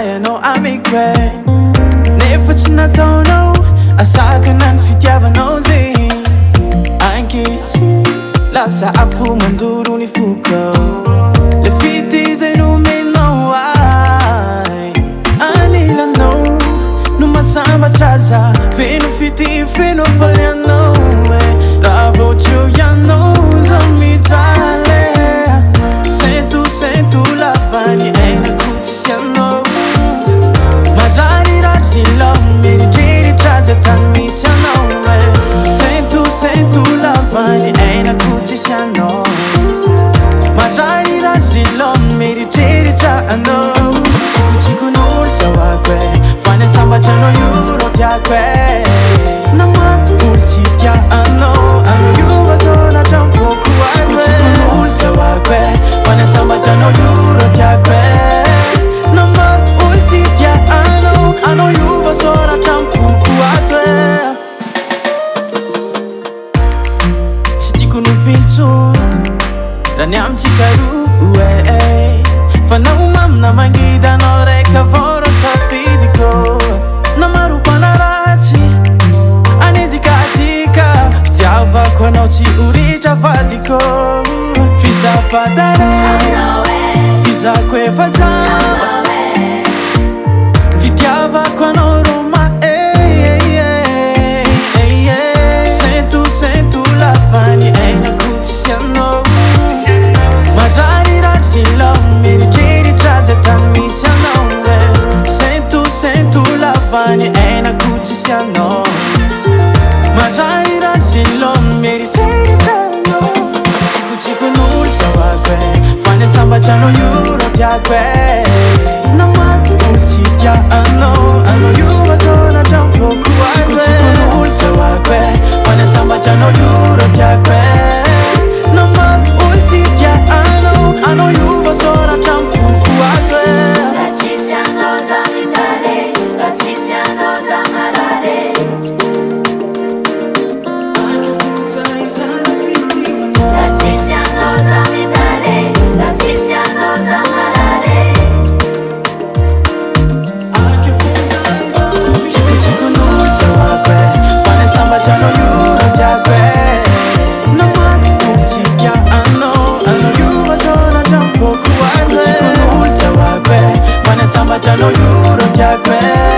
hayanao amiko nefa tsy nataonao asakana ny fitiavanao zegny ankehitriny lasa afo mandoro ny foko le fity zay nomenao ay anilanao no masambatra za feno fity feno falianao raha vao tsy eo ianao zao mijaly sento lavany ainako tsisy anao marariray lao mieritreritra za tany misy anao sento lavany ainako tsisy anao marariray lao mieritreritra anao tsikotsikon'olo tsahoako fany sambatra anao io ro tiako namaty olo tsy tia anao io vazona hatramivoko tsikotsikon'olo tsahoako fany sambatra anao io ro tiako namaty olo tsy tia anao io vazona hatramivoko ato tsy tiako nofintsony raha ny amintsika roa fa nao mamina mangida anao raika voro safidiko namaropana ratsy anenjikatsika fitiavako anao tsy oritra vadiko fizafatare fizako efa jamba fitiavako anao roma sento lavany ainako tsisy anao marariray lao mieritreritra za tany misy anao sento lavany ainako tsisy anao marariray lao mieritreritra tsikotsikon'olo tsahoako fany sambatra anao io ro tiako namaty olo tsy tia anao io vazona hatramivoko tsikotsikon'olo tsahoako fany sambatra anao io ro tiako namaty olo tsy tia anao io vazona hatramivoko ato tsisy anao za mijaly tsisy anao za marary tsisy anao za mijaly tsisy anao za marary tsikotsikon'olo tsahoako fany sambatra anao io ro tiako namaty olo tsy tia anao io vazona hatramivoko ato tsikotsikon'olo tsahoako fany sambatra anao io ro tiako